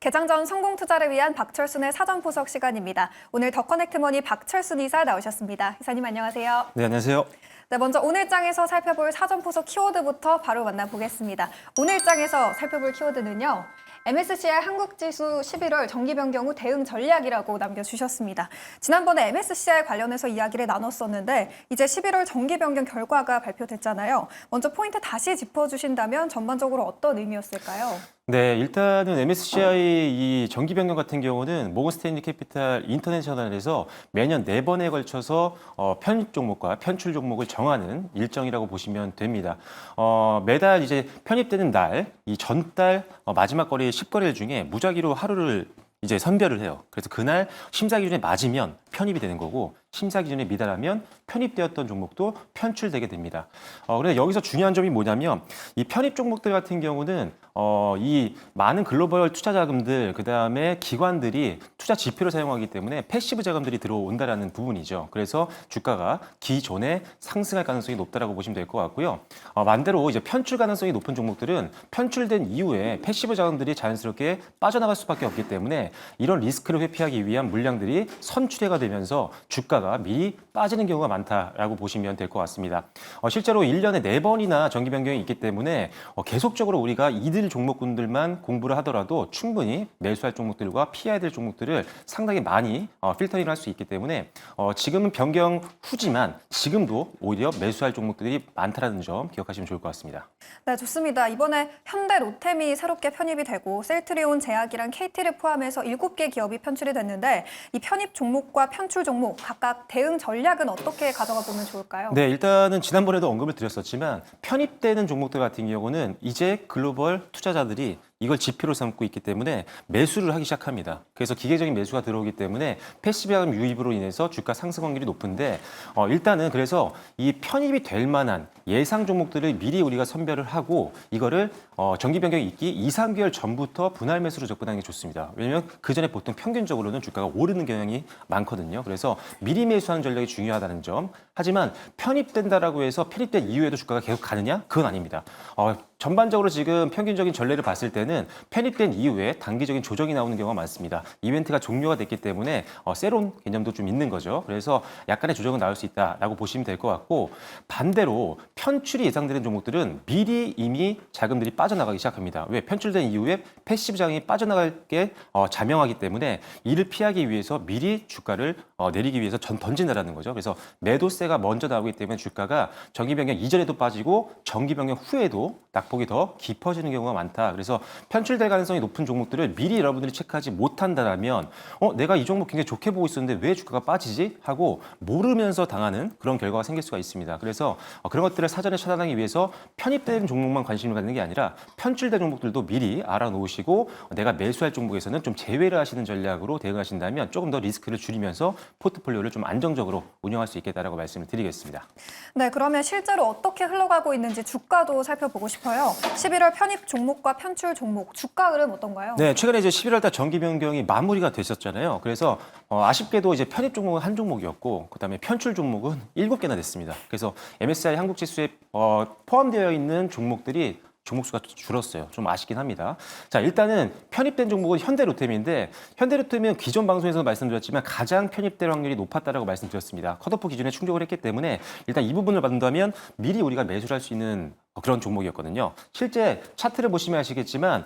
개장 전 성공 투자를 위한 박철순의 사전 분석 시간입니다. 오늘 더 커넥트 머니 박철순 이사 나오셨습니다. 이사님 안녕하세요. 네, 안녕하세요. 네, 먼저 오늘 장에서 살펴볼 사전 분석 키워드부터 바로 만나보겠습니다. 오늘 장에서 살펴볼 키워드는요. MSCI 한국지수 11월 정기 변경 후 대응 전략이라고 남겨주셨습니다. 지난번에 MSCI 관련해서 이야기를 나눴었는데 이제 11월 정기 변경 결과가 발표됐잖아요. 먼저 포인트 다시 짚어주신다면 전반적으로 어떤 의미였을까요? 네, 일단은 MSCI 이 정기 변경 같은 경우는 모건 스탠리 캐피탈 인터내셔널에서 매년 4번에 걸쳐서 편입 종목과 편출 종목을 정하는 일정이라고 보시면 됩니다. 매달 이제 편입되는 날, 이 전달 마지막 거래 10거래일 중에 무작위로 하루를 이제 선별을 해요. 그래서 그날 심사 기준에 맞으면 편입이 되는 거고 심사 기준에 미달하면 편입되었던 종목도 편출되게 됩니다. 그런데 여기서 중요한 점이 뭐냐면 이 편입 종목들 같은 경우는 이 많은 글로벌 투자 자금들 그다음에 기관들이 투자 지표를 사용하기 때문에 패시브 자금들이 들어온다라는 부분이죠. 그래서 주가가 기존에 상승할 가능성이 높다라고 보시면 될 것 같고요. 반대로 이제 편출 가능성이 높은 종목들은 편출된 이후에 패시브 자금들이 자연스럽게 빠져나갈 수밖에 없기 때문에 이런 리스크를 회피하기 위한 물량들이 선출해가 되면서 주가가 미리 빠지는 경우가 많다라고 보시면 될 것 같습니다. 실제로 1년에 4번이나 정기 변경이 있기 때문에 계속적으로 우리가 이들 종목군들만 공부를 하더라도 충분히 매수할 종목들과 피해야 될 종목들을 상당히 많이 필터링을 할 수 있기 때문에 지금은 변경 후지만 지금도 오히려 매수할 종목들이 많다는 점 기억하시면 좋을 것 같습니다. 네, 좋습니다. 이번에 현대 로템이 새롭게 편입이 되고 셀트리온, 제약이랑 KT를 포함해서 7개 기업이 편출이 됐는데 이 편입 종목과 편출 종목 각각 대응 전략은 어떻게 가져가 보면 좋을까요? 네, 일단은 지난번에도 언급을 드렸었지만 편입되는 종목들 같은 경우는 이제 글로벌 투자자들이 이걸 지표로 삼고 있기 때문에 매수를 하기 시작합니다. 그래서 기계적인 매수가 들어오기 때문에 패시브 자금 유입으로 인해서 주가 상승 확률이 높은데 일단은 그래서 이 편입이 될 만한 예상 종목들을 미리 우리가 선별을 하고 이거를 정기 변경이 있기 2, 3개월 전부터 분할 매수로 접근하는 게 좋습니다. 왜냐하면 그 전에 보통 평균적으로는 주가가 오르는 경향이 많거든요. 그래서 미리 매수하는 전략이 중요하다는 점. 하지만 편입된다라고 해서 편입된 이후에도 주가가 계속 가느냐? 그건 아닙니다. 전반적으로 지금 평균적인 전례를 봤을 때는 편입된 이후에 단기적인 조정이 나오는 경우가 많습니다. 이벤트가 종료가 됐기 때문에 세론 개념도 좀 있는 거죠. 그래서 약간의 조정은 나올 수 있다라고 보시면 될 것 같고 반대로 편출이 예상되는 종목들은 미리 이미 자금들이 빠져나가기 시작합니다. 왜? 편출된 이후에 패시브 자금이 빠져나갈 게 자명하기 때문에 이를 피하기 위해서 미리 주가를 내리기 위해서 던진다라는 거죠. 그래서 매도세가 먼저 나오기 때문에 주가가 정기 변경 이전에도 빠지고 정기 변경 후에도 낙폭이 더 깊어지는 경우가 많다. 그래서 편출될 가능성이 높은 종목들을 미리 여러분들이 체크하지 못한다면 내가 이 종목 굉장히 좋게 보고 있었는데 왜 주가가 빠지지? 하고 모르면서 당하는 그런 결과가 생길 수가 있습니다. 그래서 그런 것들을 사전에 차단하기 위해서 편입된 종목만 관심을 갖는 게 아니라 편출된 종목들도 미리 알아놓으시고 내가 매수할 종목에서는 좀 제외를 하시는 전략으로 대응하신다면 조금 더 리스크를 줄이면서 포트폴리오를 좀 안정적으로 운영할 수 있겠다라고 말씀을 드리겠습니다. 네, 그러면 실제로 어떻게 흘러가고 있는지 주가도 살펴보고 싶어요. 11월 편입 종목과 편출 종목, 주가 흐름 어떤가요? 네, 최근에 이제 11월 달 정기 변경이 마무리가 됐었잖아요. 그래서 아쉽게도 이제 편입 종목은 한 종목이었고 그다음에 편출 종목은 7개나 됐습니다. 그래서 MSCI 한국 지수에 포함되어 있는 종목들이 종목 수가 줄었어요. 좀 아쉽긴 합니다. 자, 일단은 편입된 종목은 현대로템인데 현대로템은 기존 방송에서 말씀드렸지만 가장 편입될 확률이 높았다라고 말씀드렸습니다. 컷오프 기준에 충족을 했기 때문에 일단 이 부분을 받는다면 미리 우리가 매수를 할 수 있는 그런 종목이었거든요. 실제 차트를 보시면 아시겠지만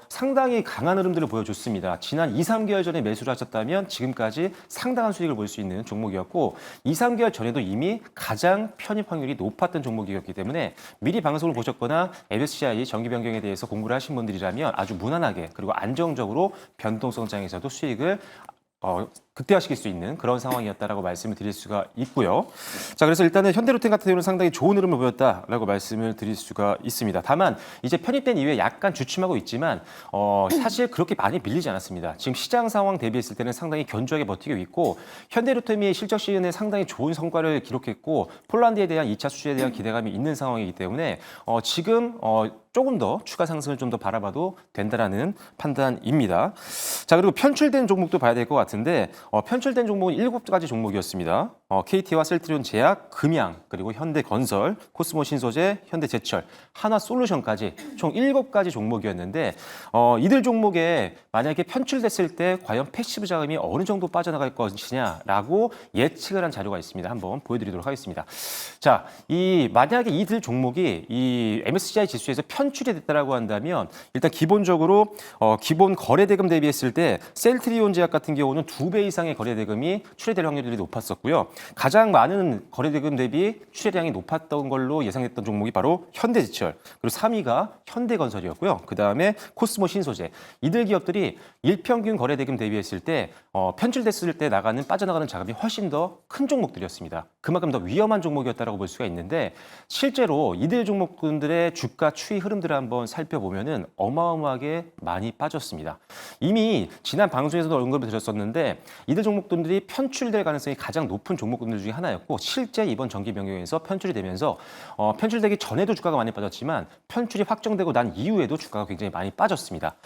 상당히 강한 흐름들을 보여줬습니다. 지난 2, 3개월 전에 매수를 하셨다면 지금까지 상당한 수익을 볼 수 있는 종목이었고 2, 3개월 전에도 이미 가장 편입 확률이 높았던 종목이었기 때문에 미리 방송을 보셨거나 MSCI 정기 변경에 대해서 공부를 하신 분들이라면 아주 무난하게 그리고 안정적으로 변동성장에서도 수익을 극대화시킬 수 있는 그런 상황이었다라고 말씀을 드릴 수가 있고요. 자, 그래서 일단은 현대로템 같은 경우는 상당히 좋은 흐름을 보였다라고 말씀을 드릴 수가 있습니다. 다만 이제 편입된 이후에 약간 주춤하고 있지만 사실 그렇게 많이 밀리지 않았습니다. 지금 시장 상황 대비했을 때는 상당히 견조하게 버티고 있고 현대로템이 실적 시즌에 상당히 좋은 성과를 기록했고 폴란드에 대한 2차 수주에 대한 기대감이 있는 상황이기 때문에 지금 조금 더 추가 상승을 좀 더 바라봐도 된다라는 판단입니다. 자, 그리고 편출된 종목도 봐야 될 것 같은데 편출된 종목은 7가지 종목이었습니다. KT와 셀트리온 제약, 금양, 그리고 현대건설, 코스모 신소재, 현대제철, 한화솔루션까지 총 7가지 종목이었는데 이들 종목에 만약에 편출됐을 때 과연 패시브 자금이 어느 정도 빠져나갈 것이냐라고 예측을 한 자료가 있습니다. 한번 보여드리도록 하겠습니다. 자, 만약에 이들 종목이 이 MSCI 지수에서 편출이 됐다라고 한다면 일단 기본적으로 기본 거래대금 대비했을 때 셀트리온 제약 같은 경우는 2배 이상의 거래대금이 출회될 확률이 높았었고요. 가장 많은 거래대금 대비 출회량이 높았던 걸로 예상됐던 종목이 바로 현대제철, 그리고 3위가 현대건설이었고요. 그다음에 코스모 신소재. 이들 기업들이 일평균 거래대금 대비했을 때 편출됐을 때 빠져나가는 자금이 훨씬 더 큰 종목들이었습니다. 그만큼 더 위험한 종목이었다고 볼 수가 있는데 실제로 이들 종목들의 주가 추이 흐름들을 한번 살펴보면은 어마어마하게 많이 빠졌습니다. 이미 지난 방송에서도 언급을 드렸었는데 이들 종목들이 편출될 가능성이 가장 높은 종목들 중에 하나였고 실제 이번 정기 변경에서 편출이 되면서 편출되기 전에도 주가가 많이 빠졌지만 편출이 확정되고 난 이후에도 주가가 굉장히 많이 빠졌습니다.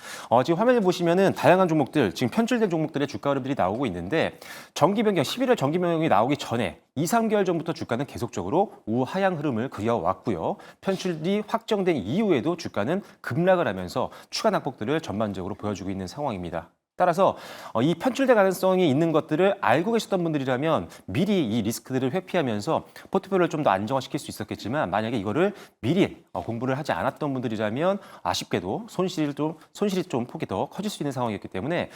지금 화면을 보시면은 다양한 종목들, 지금 편출된 종목들의 주가 흐름들이 나오고 있는데 정기 변경, 11월 정기 변경이 나오기 전에 2, 3개월 전부터 주가는 계속적으로 우하향 흐름을 그려왔고요. 편출이 확정된 이후에도 주가는 급락을 하면서 추가 낙폭들을 전반적으로 보여주고 있는 상황입니다. 따라서 이 편출될 가능성이 있는 것들을 알고 계셨던 분들이라면 미리 이 리스크들을 회피하면서 포트폴리오를 좀 더 안정화시킬 수 있었겠지만 만약에 이거를 미리 공부를 하지 않았던 분들이라면 아쉽게도 손실이 좀 폭이 더 커질 수 있는 상황이었기 때문에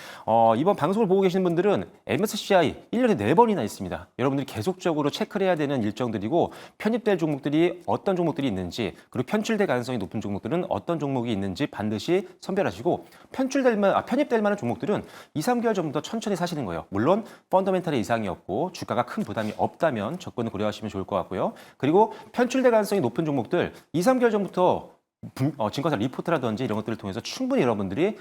이번 방송을 보고 계시는 분들은 MSCI 1년에 4번이나 있습니다. 여러분들이 계속적으로 체크를 해야 되는 일정들이고 편입될 종목들이 어떤 종목들이 있는지 그리고 편출될 가능성이 높은 종목들은 어떤 종목이 있는지 반드시 선별하시고 편입될 만한 종목들은 2, 3개월 전부터 천천히 사시는 거예요. 물론 펀더멘탈의 이상이 없고 주가가 큰 부담이 없다면 접근을 고려하시면 좋을 것 같고요. 그리고 편출될 가능성이 높은 종목들 2, 3개월 전부터 증권사 리포트라든지 이런 것들을 통해서 충분히 여러분들이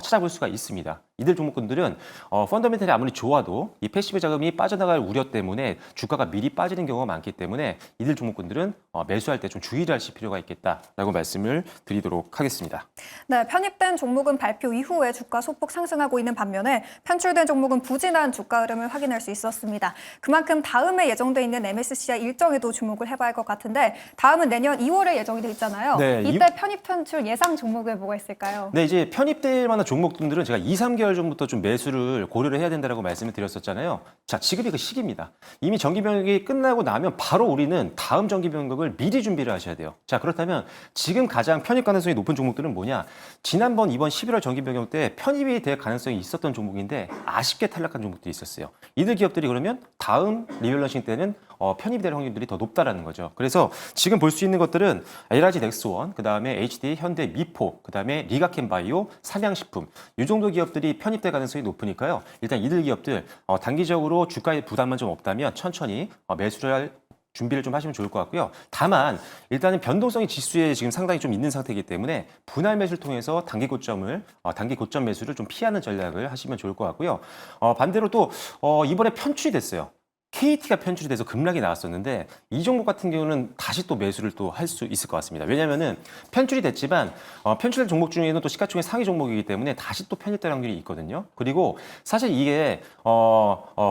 찾아볼 수가 있습니다. 이들 종목군들은 펀더멘탈이 아무리 좋아도 이 패시브 자금이 빠져나갈 우려 때문에 주가가 미리 빠지는 경우가 많기 때문에 이들 종목군들은 매수할 때 좀 주의를 하실 필요가 있겠다라고 말씀을 드리도록 하겠습니다. 네, 편입된 종목은 발표 이후에 주가 소폭 상승하고 있는 반면에 편출된 종목은 부진한 주가 흐름을 확인할 수 있었습니다. 그만큼 다음에 예정돼 있는 MSCI 일정에도 주목을 해봐야 할 것 같은데 다음은 내년 2월에 예정이 돼 있잖아요. 네, 이때 편입 편출 예상 종목에 뭐가 있을까요? 네, 이제 편입될 만한 종목들은 제가 2, 3개월 전부터 좀 매수를 고려를 해야 된다고 말씀을 드렸었잖아요. 자, 지금이 그 시기입니다. 이미 정기 변경이 끝나고 나면 바로 우리는 다음 정기 변경을 미리 준비를 하셔야 돼요. 자, 그렇다면 지금 가장 편입 가능성이 높은 종목들은 뭐냐? 지난번 이번 11월 정기 변경 때 편입이 될 가능성이 있었던 종목인데 아쉽게 탈락한 종목들이 있었어요. 이들 기업들이 그러면 다음 리밸런싱 때는 편입이 될 확률들이 더 높다라는 거죠. 그래서 지금 볼 수 있는 것들은 LRG 넥스원, 그다음에 HD 현대 미포, 그다음에 리가켄바이오, 삼양식품 이 정도 기업들이 편입될 가능성이 높으니까요. 일단 이들 기업들 단기적으로 주가의 부담만 좀 없다면 천천히 매수를 할 준비를 좀 하시면 좋을 것 같고요. 다만 일단은 변동성이 지수에 지금 상당히 좀 있는 상태이기 때문에 분할 매수를 통해서 단기 고점 매수를 좀 피하는 전략을 하시면 좋을 것 같고요. 반대로 또 이번에 편출이 됐어요. KT가 편출이 돼서 급락이 나왔었는데 이 종목 같은 경우는 다시 또 매수를 또 할 수 있을 것 같습니다. 왜냐하면은 편출이 됐지만 편출된 종목 중에는 또 시가총액 상위 종목이기 때문에 다시 또 편입될 확률이 있거든요. 그리고 사실 이게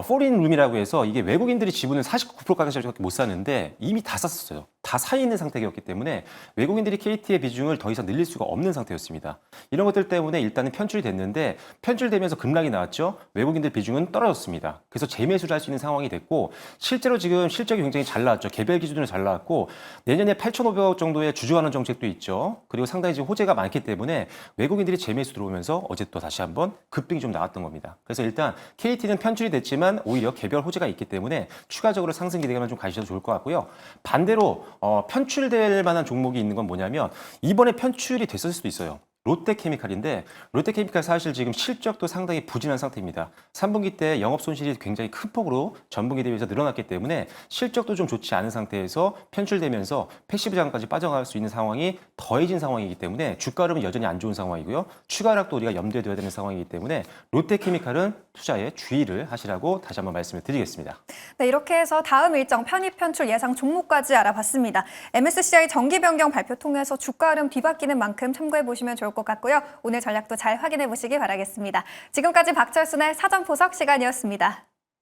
포린 룸이라고 해서 이게 외국인들이 지분을 49%까지밖에 못 사는데 이미 다 샀었어요. 다 사 있는 상태였기 때문에 외국인들이 KT의 비중을 더 이상 늘릴 수가 없는 상태였습니다. 이런 것들 때문에 일단은 편출이 됐는데 편출되면서 급락이 나왔죠. 외국인들 비중은 떨어졌습니다. 그래서 재매수를 할 수 있는 상황이 됐고 실제로 지금 실적이 굉장히 잘 나왔죠. 개별 기준으로 잘 나왔고 내년에 8,500억 정도의 주주환원 정책도 있죠. 그리고 상당히 지금 호재가 많기 때문에 외국인들이 재매수 들어오면서 어제 또 다시 한번 급등이 좀 나왔던 겁니다. 그래서 일단 KT는 편출이 됐지만 오히려 개별 호재가 있기 때문에 추가적으로 상승 기대감을 좀 가지셔도 좋을 것 같고요. 반대로 편출될 만한 종목이 있는 건 뭐냐면 이번에 편출이 됐을 수도 있어요. 롯데케미칼인데 롯데케미칼 사실 지금 실적도 상당히 부진한 상태입니다. 3분기 때 영업 손실이 굉장히 큰 폭으로 전분기 대비해서 늘어났기 때문에 실적도 좀 좋지 않은 상태에서 편출되면서 패시브 자금까지 빠져나갈 수 있는 상황이 더해진 상황이기 때문에 주가 흐름은 여전히 안 좋은 상황이고요. 추가 하락도 우리가 염두에 둬야 되는 상황이기 때문에 롯데케미칼은 투자에 주의를 하시라고 다시 한번 말씀을 드리겠습니다. 네, 이렇게 해서 다음 일정 편입 편출 예상 종목까지 알아봤습니다. MSCI 정기 변경 발표 통해서 주가 흐름 뒤바뀌는 만큼 참고해 보시면 좋을 것 같고요. 오늘 전략도 잘 확인해 보시기 바라겠습니다. 지금까지 박철순의 사전 분석 시간이었습니다.